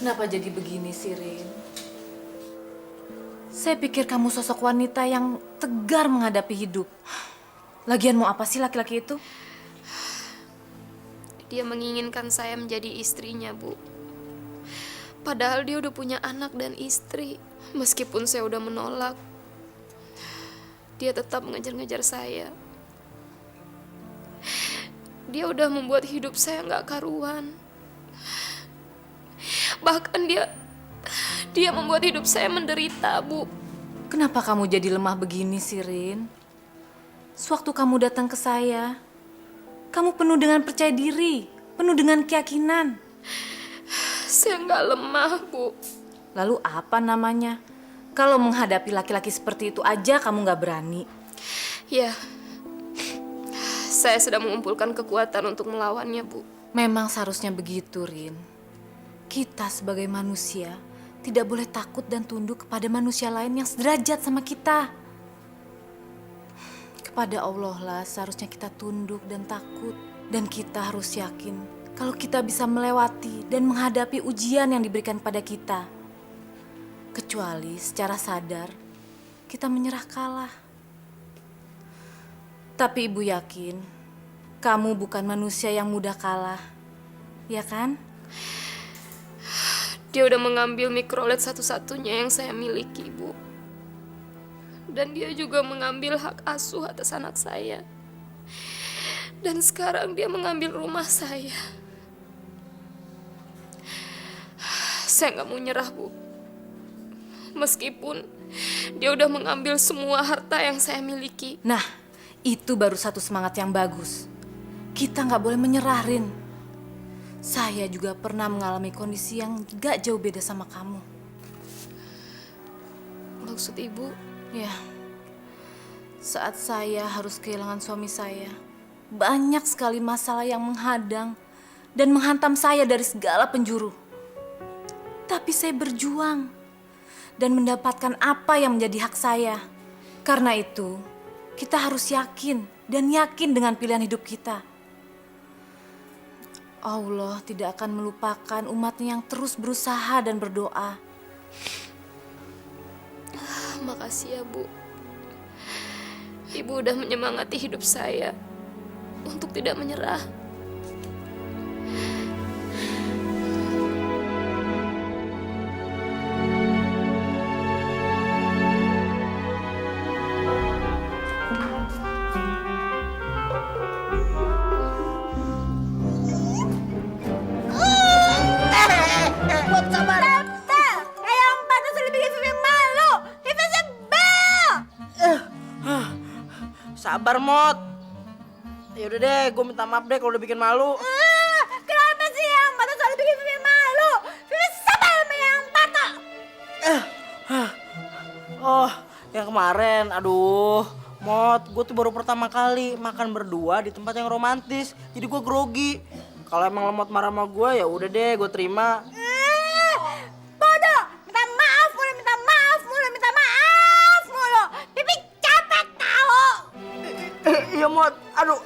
Kenapa jadi begini sih, Rin? Saya pikir kamu sosok wanita yang tegar menghadapi hidup. Lagian mau apa sih laki-laki itu? Dia menginginkan saya menjadi istrinya, Bu. Padahal dia udah punya anak dan istri. Meskipun saya udah menolak, dia tetap mengejar-ngejar saya. Dia udah membuat hidup saya nggak karuan. Bahkan dia membuat hidup saya menderita, Bu. Kenapa kamu jadi lemah begini sih, Rin? Sewaktu kamu datang ke saya, kamu penuh dengan percaya diri, penuh dengan keyakinan. Saya nggak lemah, Bu. Lalu apa namanya? Kalau menghadapi laki-laki seperti itu aja kamu nggak berani. Ya, saya sedang mengumpulkan kekuatan untuk melawannya, Bu. Memang seharusnya begitu, Rin. Kita sebagai manusia tidak boleh takut dan tunduk kepada manusia lain yang sederajat sama kita. Kepada Allah lah seharusnya kita tunduk dan takut. Dan kita harus yakin kalau kita bisa melewati dan menghadapi ujian yang diberikan pada kita. Kecuali secara sadar kita menyerah kalah. Tapi Ibu yakin kamu bukan manusia yang mudah kalah, ya kan? Dia udah mengambil mikrolet satu-satunya yang saya miliki, Bu. Dan dia juga mengambil hak asuh atas anak saya. Dan sekarang dia mengambil rumah saya. Saya nggak mau nyerah, Bu. Meskipun dia udah mengambil semua harta yang saya miliki. Nah, itu baru satu semangat yang bagus. Kita nggak boleh menyerah, Rin. Saya juga pernah mengalami kondisi yang gak jauh beda sama kamu. Maksud Ibu? Ya, saat saya harus kehilangan suami saya, banyak sekali masalah yang menghadang dan menghantam saya dari segala penjuru. Tapi saya berjuang dan mendapatkan apa yang menjadi hak saya. Karena itu, kita harus yakin dan yakin dengan pilihan hidup kita. Allah tidak akan melupakan umatnya yang terus berusaha dan berdoa. Makasih ya, Bu. Ibu udah menyemangati hidup saya untuk tidak menyerah. Buat sabar. Tante, kayak yang patah sudah bikin Vivi malu. Vivi sebel. Sabar, Mot. Ya udah deh, gue minta maaf deh kalau udah bikin malu. Kenapa sih yang patah selalu bikin Vivi malu? Vivi sebel sama yang patah. Oh, yang kemarin, aduh. Mot, gue tuh baru pertama kali makan berdua di tempat yang romantis. Jadi gue grogi. Kalau emang lo Mot marah sama gue, ya udah deh, gue terima. Bodoh, minta maaf mulu, minta maaf mulu. Vivi capek tahu. Iya, Mot. Aduh.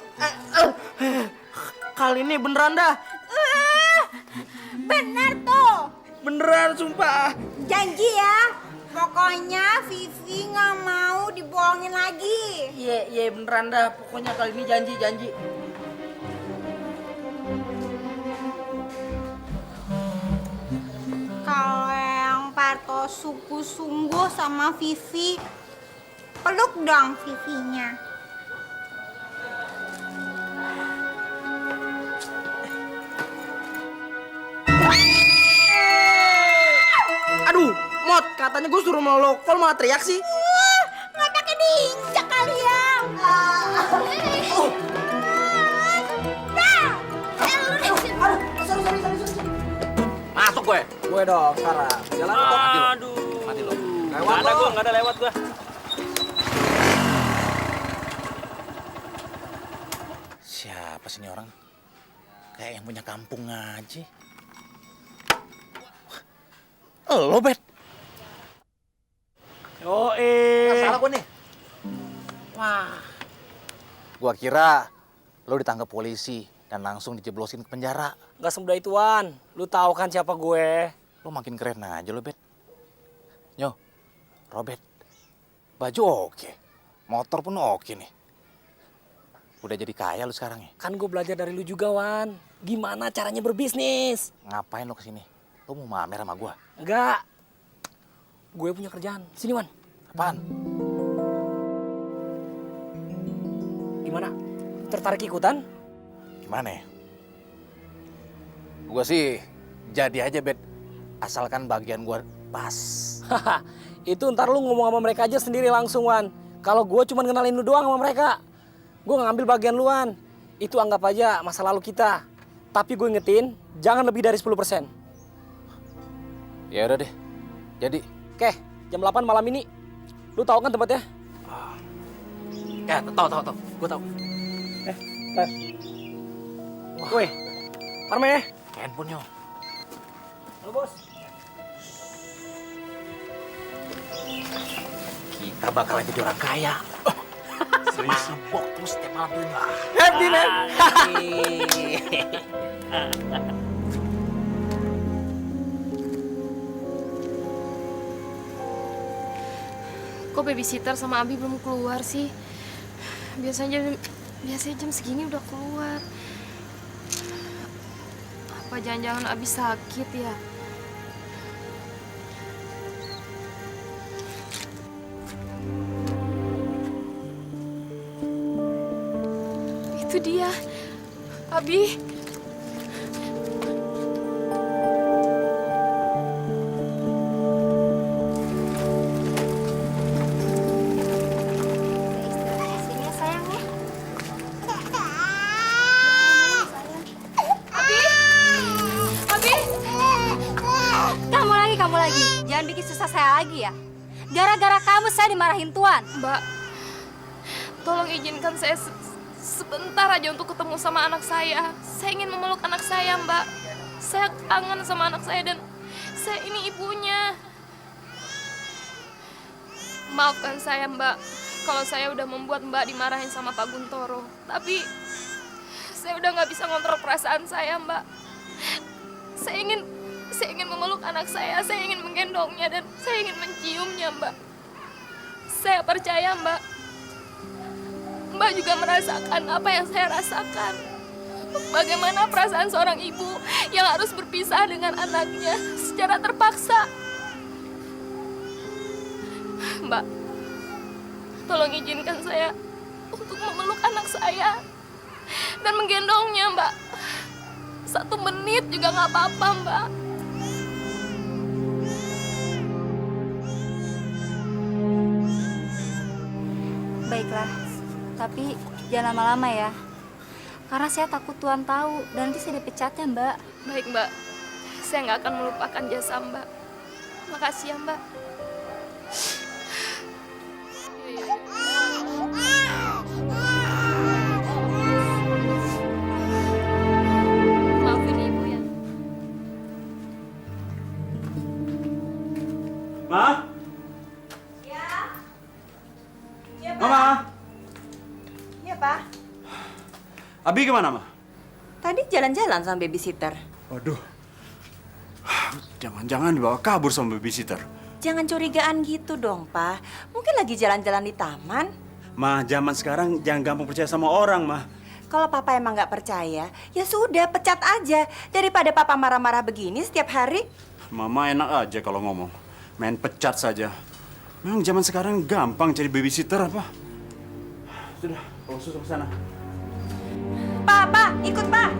Kali ini beneran dah. Benar tuh. Beneran, sumpah. Janji ya. Pokoknya Vivi nggak mau dibohongin lagi. Iya, beneran dah. Pokoknya kali ini janji. Kalau yang Parto sungguh sama Vivi, peluk dong Vivinya. Aduh, Mot, katanya gue suruh meluk. Kok malah teriak sih? Nggak pakai diinjak kali ya. Masuk gue. Gue dong sekarang. Jalan kok. Mati lo. Nggak ada lewat gue. Siapa sih ini orang? Kayak yang punya kampung aja. Lo, Bet. Salah gue nih. Wah. Gua kira lo ditangkap polisi dan langsung dijeblosin ke penjara. Gak semudah ituan. Lu tahu kan siapa gue? Lo makin keren aja lo, Bet. Yo, Robert. Baju oke. Motor pun oke nih. Udah jadi kaya lu sekarang ya? Kan gue belajar dari lu juga, Wan. Gimana caranya berbisnis? Ngapain lo kesini? Lo mau mamer sama gua? Enggak. Gue punya kerjaan. Sini, Wan. Apaan? Gimana? Tertarik ikutan? Gimana ya? Gua sih jadi aja, Bet. Asalkan bagian gua pas. Haha, itu ntar lu ngomong sama mereka aja sendiri langsung, Wan. Kalau gue cuma kenalin lu doang sama mereka. Gue ngambil bagian lu, Wan. Itu anggap aja masa lalu kita. Tapi gue ingetin, jangan lebih dari 10%. Ya udah deh. Jadi. Oke, jam 8 malam ini. Lu tahu kan tempatnya? Ya, tahu. Gue tahu. Woi, Parme. Handphone-nya. Halo, Bos. Kita bakalan jadi orang kaya. Mabok terus setiap malam tuh. Happy, man. Kok babysitter sama Abi belum keluar sih? Biasanya jam segini udah keluar. Apa jangan-jangan Abi sakit ya? Itu dia. Abi. Sini ya sayang ya. Abi. Kamu lagi. Jangan bikin susah saya lagi ya. Gara-gara kamu saya dimarahin Tuan. Mbak, tolong izinkan saya sebentar aja untuk ketemu sama anak saya. Saya ingin memeluk anak saya, Mbak. Saya kangen sama anak saya dan saya ini ibunya. Maafkan saya, Mbak, kalau saya udah membuat Mbak dimarahin sama Pak Guntoro. Tapi saya udah nggak bisa ngontrol perasaan saya, Mbak. Saya ingin memeluk anak saya ingin menggendongnya dan saya ingin menciumnya, Mbak. Saya percaya, Mbak. Mbak juga merasakan apa yang saya rasakan. Bagaimana perasaan seorang ibu yang harus berpisah dengan anaknya secara terpaksa. Mbak, tolong izinkan saya untuk memeluk anak saya dan menggendongnya, Mbak. 1 menit juga nggak apa-apa, Mbak. Baiklah, tapi jangan lama-lama ya. Karena saya takut Tuan tahu dan nanti saya dipecatnya, Mbak. Baik, Mbak. Saya nggak akan melupakan jasa Mbak. Makasih ya, Mbak. Maafin Ibu ya. Ma? Mama? Iya, Pak. Abi kemana, Ma? Tadi jalan-jalan sama babysitter. Waduh. Jangan-jangan dibawa kabur sama babysitter. Jangan curigaan gitu dong, Pak. Mungkin lagi jalan-jalan di taman. Ma, zaman sekarang jangan gampang percaya sama orang, Ma. Kalau Papa emang nggak percaya, ya sudah, pecat aja. Daripada Papa marah-marah begini setiap hari. Mama enak aja kalau ngomong. Main pecat saja. Memang zaman sekarang gampang cari babysitter apa? Sudah, kalau susu ke sana. Pak, ikut, Pak.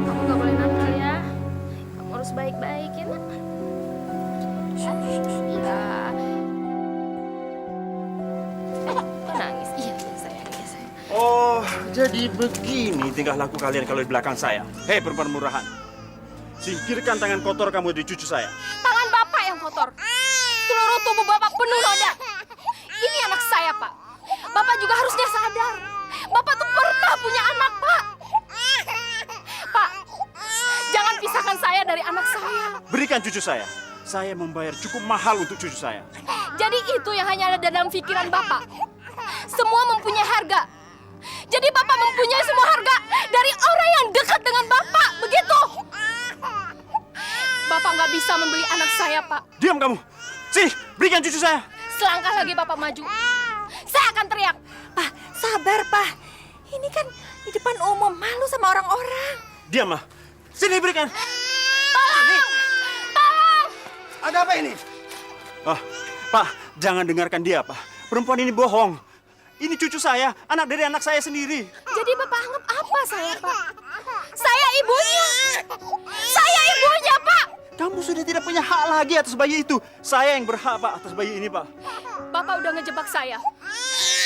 Kamu nggak boleh nakal ya. Kamu harus baik-baik ya, Nak. Ya. Nangis. Iya, sayang. Oh, jadi begini tingkah laku kalian kalau di belakang saya. Hei, perempuan murahan. Singkirkan tangan kotor kamu dari cucu saya. Tangan Bapak yang kotor. Seluruh tubuh Bapak penuh noda. Ini anak saya, Pak. Bapak juga harusnya sadar. Bapak tuh pernah punya anak, Pak. Pak, jangan pisahkan saya dari anak saya. Berikan cucu saya. Saya membayar cukup mahal untuk cucu saya. Jadi itu yang hanya ada dalam pikiran Bapak. Semua mempunyai harga. Jadi Bapak mempunyai semua harga dari orang yang dekat dengan Bapak. Begitu. Bapak nggak bisa Diam kamu. Sini, berikan cucu saya. Selangkah lagi Bapak maju, saya akan teriak. Pak, sabar, Pak. Ini kan di depan umum, malu sama orang-orang. Diam, Ma. Sini, berikan. Ada apa ini? Ah, Pak, jangan dengarkan dia, Pak. Perempuan ini bohong. Ini cucu saya, anak dari anak saya sendiri. Jadi Bapak anggap apa saya, Pak? Saya ibunya. Saya ibunya, Pak. Kamu sudah tidak punya hak lagi atas bayi itu. Saya yang berhak, Pak, atas bayi ini, Pak. Bapak udah ngejebak saya.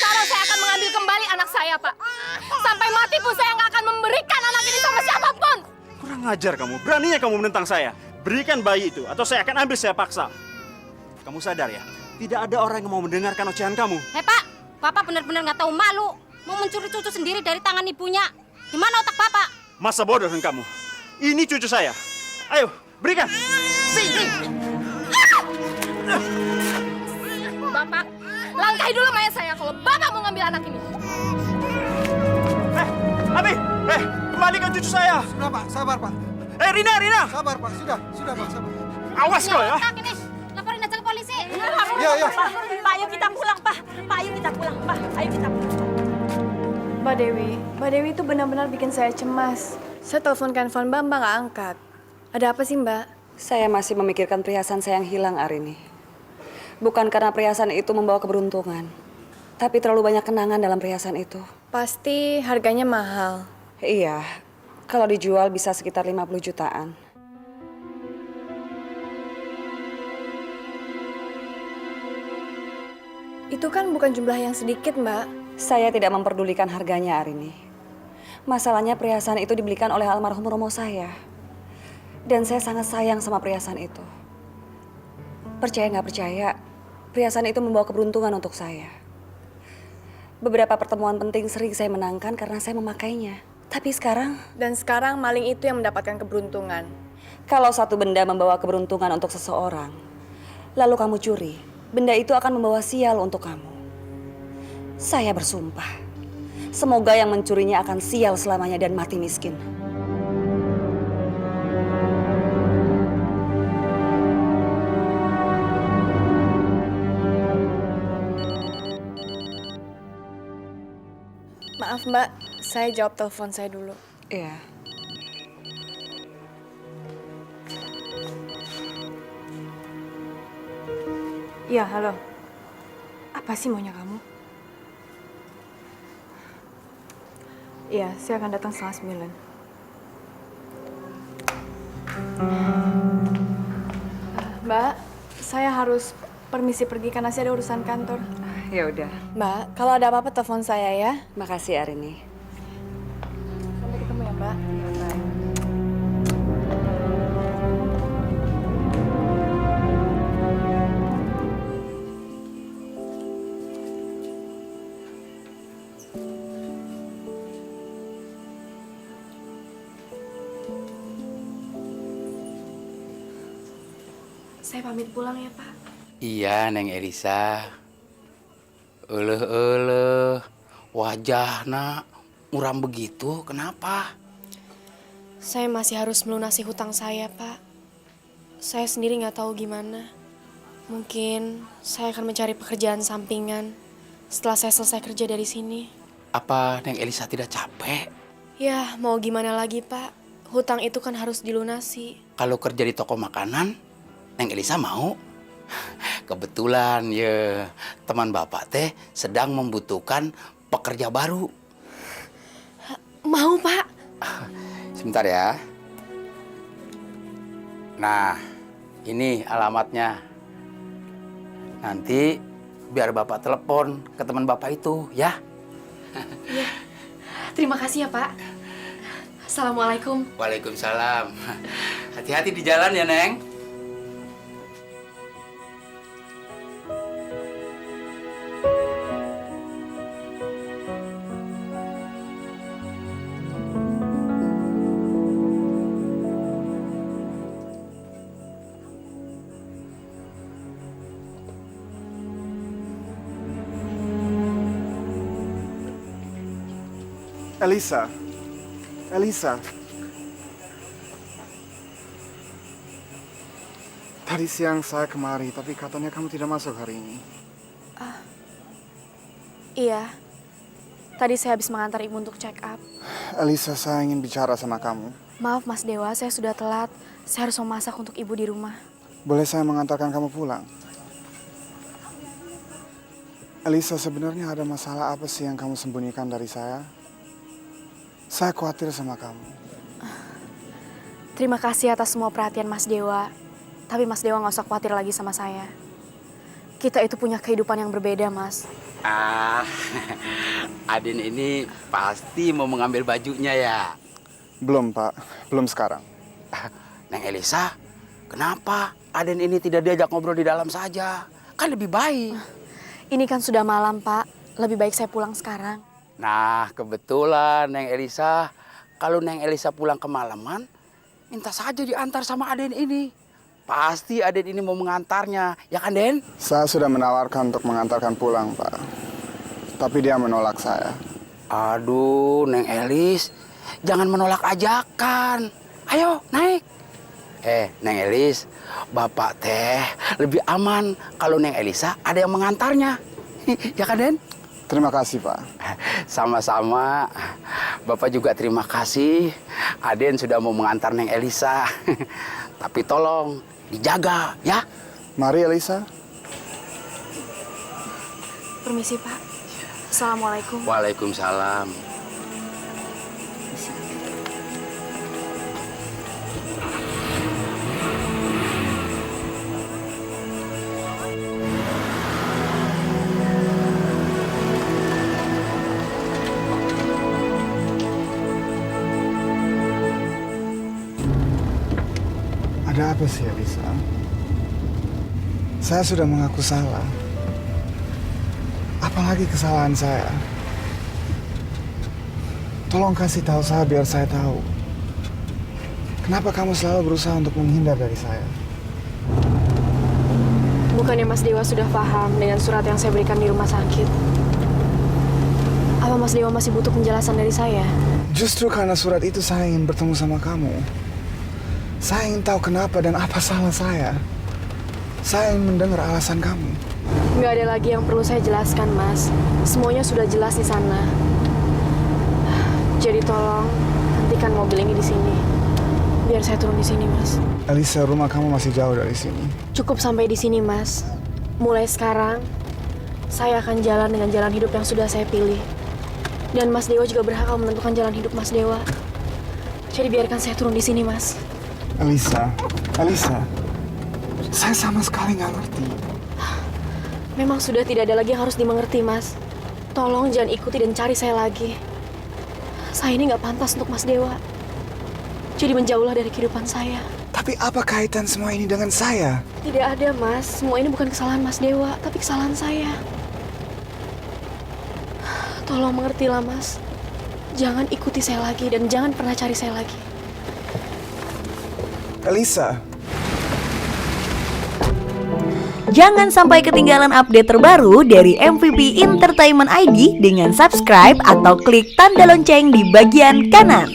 Sekarang saya akan mengambil kembali anak saya, Pak. Sampai mati pun saya nggak akan memberikan anak ini sama siapapun. Kurang ajar kamu. Beraninya kamu menentang saya. Berikan bayi itu, atau saya akan ambil, saya paksa. Kamu sadar ya? Tidak ada orang yang mau mendengarkan ocehan kamu. Hei Pak, Bapak benar-benar nggak tahu malu. Mau mencuri cucu sendiri dari tangan ibunya. Di mana otak Bapak? Masa bodoh dengan kamu. Ini cucu saya. Ayo, berikan. Bapak, langkahi dulu mayat saya kalau Bapak mau ngambil anak ini. Abi, kembalikan cucu saya. Sudah Pak, sabar Pak. Rina. Sabar Pak, sudah Pak, sabar. Awas kau ya. Otak ini, laporin aja ke polisi. Iya, iya. Pak, ayo kita pulang, Pak. Pak, ayo kita pulang, Pak. Ayo kita pulang. Mbak Dewi itu benar-benar bikin saya cemas. Saya telepon ke handphone Mbak nggak angkat. Ada apa sih Mbak? Saya masih memikirkan perhiasan saya yang hilang hari ini. Bukan karena perhiasan itu membawa keberuntungan, tapi terlalu banyak kenangan dalam perhiasan itu. Pasti harganya mahal. Iya, kalau dijual bisa sekitar 50 jutaan. Itu kan bukan jumlah yang sedikit Mbak. Saya tidak memperdulikan harganya hari ini. Masalahnya perhiasan itu dibelikan oleh almarhum Romo saya. Dan saya sangat sayang sama perhiasan itu. Percaya nggak percaya, perhiasan itu membawa keberuntungan untuk saya. Beberapa pertemuan penting sering saya menangkan karena saya memakainya. Tapi sekarang... Dan sekarang maling itu yang mendapatkan keberuntungan. Kalau satu benda membawa keberuntungan untuk seseorang, lalu kamu curi, benda itu akan membawa sial untuk kamu. Saya bersumpah, semoga yang mencurinya akan sial selamanya dan mati miskin. Maaf Mbak, saya jawab telepon saya dulu. Iya. Iya, halo. Apa sih maunya kamu? Iya, saya akan datang 8:30. Mbak, saya harus permisi pergi karena saya ada urusan kantor. Ya udah. Mbak, kalau ada apa-apa telepon saya ya. Makasih Arini. Sampai ketemu ya, Mbak. Saya pamit pulang ya, Pak. Iya, Neng Elisa. Eleh, wajahna muram begitu, kenapa? Saya masih harus melunasi hutang saya, Pak. Saya sendiri nggak tahu gimana. Mungkin saya akan mencari pekerjaan sampingan setelah saya selesai kerja dari sini. Apa Neng Elisa tidak capek? Ya, mau gimana lagi, Pak? Hutang itu kan harus dilunasi. Kalau kerja di toko makanan, Neng Elisa mau? Kebetulan ya, teman Bapak teh sedang membutuhkan pekerja baru. Mau, Pak? Sebentar ya. Nah, ini alamatnya. Nanti biar Bapak telepon ke teman Bapak itu, ya. Iya. Terima kasih ya, Pak. Assalamualaikum. Waalaikumsalam. Hati-hati di jalan ya, Neng. Elisa. Tadi siang saya kemari, tapi katanya kamu tidak masuk hari ini. Iya. Tadi saya habis mengantar ibu untuk check up. Elisa, saya ingin bicara sama kamu. Maaf Mas Dewa, saya sudah telat. Saya harus memasak untuk ibu di rumah. Boleh saya mengantarkan kamu pulang? Elisa, sebenarnya ada masalah apa sih yang kamu sembunyikan dari saya? Saya khawatir sama kamu. Terima kasih atas semua perhatian Mas Dewa. Tapi Mas Dewa nggak usah khawatir lagi sama saya. Kita itu punya kehidupan yang berbeda, Mas. Aden ini pasti mau mengambil bajunya ya. Belum, Pak. Belum sekarang. Neng Elisa, kenapa Aden ini tidak diajak ngobrol di dalam saja? Kan lebih baik. Ini kan sudah malam, Pak. Lebih baik saya pulang sekarang. Nah, kebetulan Neng Elisa, kalau Neng Elisa pulang kemalaman, minta saja diantar sama Aden ini. Pasti Aden ini mau mengantarnya, ya kan Den? Saya sudah menawarkan untuk mengantarkan pulang, Pak. Tapi dia menolak saya. Aduh, Neng Elis, jangan menolak ajakan. Ayo, naik. Neng Elis, Bapak teh lebih aman kalau Neng Elisa ada yang mengantarnya. Ya kan, Den? Terima kasih, Pak. Sama-sama. Bapak juga terima kasih. Aden sudah mau mengantar Neng Elisa. Tapi tolong dijaga, ya. Mari, Elisa. Permisi, Pak. Assalamualaikum. Waalaikumsalam. Ada apa sih, Elisa? Saya sudah mengaku salah. Apalagi kesalahan saya. Tolong kasih tahu saya biar saya tahu. Kenapa kamu selalu berusaha untuk menghindar dari saya? Bukannya Mas Dewa sudah paham dengan surat yang saya berikan di rumah sakit? Apa Mas Dewa masih butuh penjelasan dari saya? Justru karena surat itu saya ingin bertemu sama kamu. Saya ingin tahu kenapa dan apa salah saya. Saya ingin mendengar alasan kamu. Nggak ada lagi yang perlu saya jelaskan, Mas. Semuanya sudah jelas di sana. Jadi tolong hentikan mobil ini di sini. Biar saya turun di sini, Mas. Elisa, rumah kamu masih jauh dari sini. Cukup sampai di sini, Mas. Mulai sekarang, saya akan jalan dengan jalan hidup yang sudah saya pilih. Dan Mas Dewa juga berhak menentukan jalan hidup Mas Dewa. Jadi biarkan saya turun di sini, Mas. Elisa, saya sama sekali nggak ngerti. Memang sudah tidak ada lagi yang harus dimengerti, Mas. Tolong jangan ikuti dan cari saya lagi. Saya ini nggak pantas untuk Mas Dewa. Jadi menjauhlah dari kehidupan saya. Tapi apa kaitan semua ini dengan saya? Tidak ada, Mas. Semua ini bukan kesalahan Mas Dewa, tapi kesalahan saya. Tolong mengertilah, Mas. Jangan ikuti saya lagi dan jangan pernah cari saya lagi. Elisa. Jangan sampai ketinggalan update terbaru dari MVP Entertainment ID dengan subscribe atau klik tanda lonceng di bagian kanan.